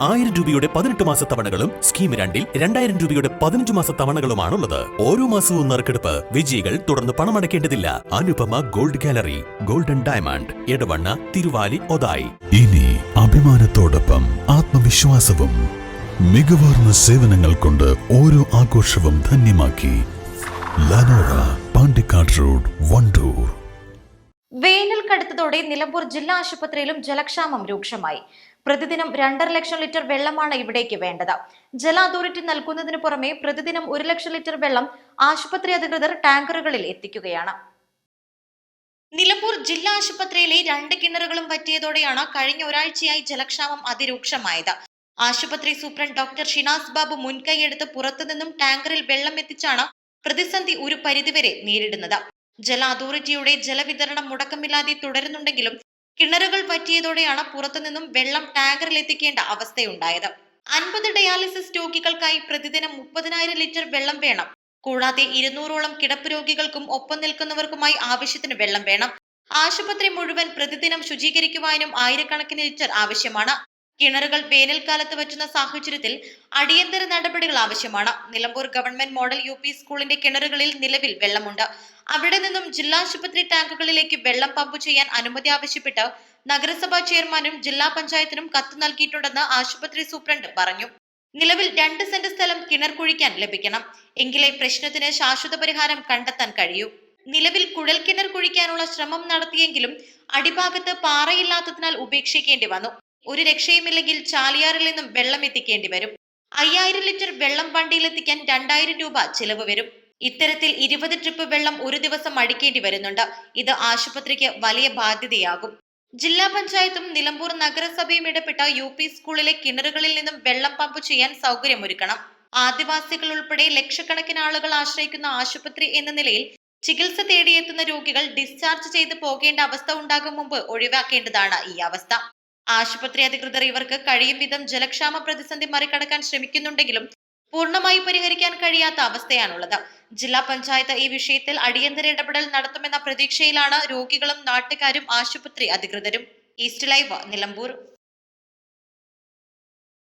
1000 രൂപയുടെ 18 മാസ തവണകളും സ്കീം 2-ൽ 2000 രൂപയുടെ 15 മാസ തവണകളുമാണുള്ളത്. ഓരോ മാസവും നറുക്കെടുപ്പ്. വിജയികൾ തുടർന്ന് പണമടയ്ക്കേണ്ടതില്ല. Anupama gold gallery, golden diamond, Edavanna, Thiruvali, Othayi. ഇനി അഭിമാനത്തോടൊപ്പം ആത്മവിശ്വാസവും. മികവാർന്ന സേവനങ്ങൾ കൊണ്ട് ഓരോ ആഘോഷവും ധന്യമാക്കി. ലനോറ, പാണ്ടിക്കാട് റോഡ്, വണ്ടൂർ. വേനൽ കടുത്തതോടെ നിലമ്പൂർ ജില്ലാ ആശുപത്രിയിലും ജലക്ഷാമം രൂക്ഷമായി. പ്രതിദിനം 2.5 ലക്ഷം ലിറ്റർ വെള്ളമാണ് ഇവിടേക്ക് വേണ്ടത്. ജല അതോറിറ്റി നൽകുന്നതിനു പുറമെ പ്രതിദിനം 1 ലക്ഷം ലിറ്റർ വെള്ളം ആശുപത്രി അധികൃതർ ടാങ്കറുകളിൽ എത്തിക്കുകയാണ്. നിലമ്പൂർ ജില്ലാ ആശുപത്രിയിലെ 2 കിണറുകളും വറ്റിയതോടെയാണ് കഴിഞ്ഞ ഒരാഴ്ചയായി ജലക്ഷാമം അതിരൂക്ഷമായത്. ആശുപത്രി സൂപ്രണ്ട് ഡോക്ടർ ഷിനാസ് ബാബു മുൻകൈയെടുത്ത് പുറത്തുനിന്നും ടാങ്കറിൽ വെള്ളം എത്തിച്ചാണ് പ്രതിസന്ധി ഒരു പരിധിവരെ നേരിടുന്നത്. ജല അതോറിറ്റിയുടെ ജലവിതരണം മുടക്കമില്ലാതെ തുടരുന്നുണ്ടെങ്കിലും കിണറുകൾ വറ്റിയതോടെയാണ് പുറത്തുനിന്നും വെള്ളം ടാങ്കറിൽ എത്തിക്കേണ്ട അവസ്ഥയുണ്ടായത്. 50 ഡയാലിസിസ് രോഗികൾക്കായി പ്രതിദിനം 30,000 ലിറ്റർ വെള്ളം വേണം. കൂടാതെ 200ഓളം കിടപ്പ് രോഗികൾക്കും ഒപ്പം നിൽക്കുന്നവർക്കുമായി ആവശ്യത്തിന് വെള്ളം വേണം. ആശുപത്രി മുഴുവൻ പ്രതിദിനം ശുചീകരിക്കുവാനും ആയിരക്കണക്കിന് ലിറ്റർ ആവശ്യമാണ്. കിണറുകൾ വേനൽക്കാലത്ത് വറ്റുന്ന സാഹചര്യത്തിൽ അടിയന്തര നടപടികൾ ആവശ്യമാണ്. നിലമ്പൂർ ഗവൺമെന്റ് മോഡൽ UP സ്കൂളിന്റെ കിണറുകളിൽ നിലവിൽ വെള്ളമുണ്ട്. അവിടെ നിന്നും ജില്ലാ ആശുപത്രി ടാങ്കുകളിലേക്ക് വെള്ളം പമ്പ് ചെയ്യാൻ അനുമതി ആവശ്യപ്പെട്ട് നഗരസഭാ ചെയർമാനും ജില്ലാ പഞ്ചായത്തിനും കത്ത് നൽകിയിട്ടുണ്ടെന്ന് ആശുപത്രി സൂപ്രണ്ട് പറഞ്ഞു. നിലവിൽ 2 സെന്റ് സ്ഥലം കിണർ കുഴിക്കാൻ ലഭിക്കണം. എങ്കിലേ പ്രശ്നത്തിന് ശാശ്വത പരിഹാരം കണ്ടെത്താൻ കഴിയൂ. നിലവിൽ കുഴൽ കിണർ കുഴിക്കാനുള്ള ശ്രമം നടത്തിയെങ്കിലും അടിഭാഗത്ത് പാറയില്ലാത്തതിനാൽ ഉപേക്ഷിക്കേണ്ടി വന്നു. ഒരു രക്ഷയുമില്ലെങ്കിൽ ചാലിയാറിൽ നിന്നും വെള്ളം എത്തിക്കേണ്ടി വരും. 5000 ലിറ്റർ വെള്ളം വണ്ടിയിലെത്തിക്കാൻ 2000 രൂപ ചിലവ് വരും. ഇത്തരത്തിൽ 20 ട്രിപ്പ് വെള്ളം ഒരു ദിവസം അടിക്കേണ്ടി വരുന്നുണ്ട്. ഇത് ആശുപത്രിക്ക് വലിയ ബാധ്യതയാകും. ജില്ലാ പഞ്ചായത്തും നിലമ്പൂർ നഗരസഭയും ഇടപെട്ട UP സ്കൂളിലെ കിണറുകളിൽ നിന്നും വെള്ളം പമ്പ് ചെയ്യാൻ സൗകര്യമൊരുക്കണം. ആദിവാസികൾ ഉൾപ്പെടെ ലക്ഷക്കണക്കിന് ആളുകൾ ആശ്രയിക്കുന്ന ആശുപത്രി എന്ന നിലയിൽ ചികിത്സ തേടിയെത്തുന്ന രോഗികൾ ഡിസ്ചാർജ് ചെയ്ത് പോകേണ്ട അവസ്ഥ ഉണ്ടാകും മുമ്പ് ഒഴിവാക്കേണ്ടതാണ് ഈ അവസ്ഥ. ആശുപത്രി അധികൃതർ ഇവർക്ക് കഴിയും വിധം ജലക്ഷാമ പ്രതിസന്ധി മറികടക്കാൻ ശ്രമിക്കുന്നുണ്ടെങ്കിലും പൂർണ്ണമായി പരിഹരിക്കാൻ കഴിയാത്ത അവസ്ഥയാണുള്ളത്. ജില്ലാ പഞ്ചായത്ത് ഈ വിഷയത്തിൽ അടിയന്തര ഇടപെടൽ നടത്തുമെന്ന പ്രതീക്ഷയിലാണ് രോഗികളും നാട്ടുകാരും ആശുപത്രി അധികൃതരും. East live, Nilambur.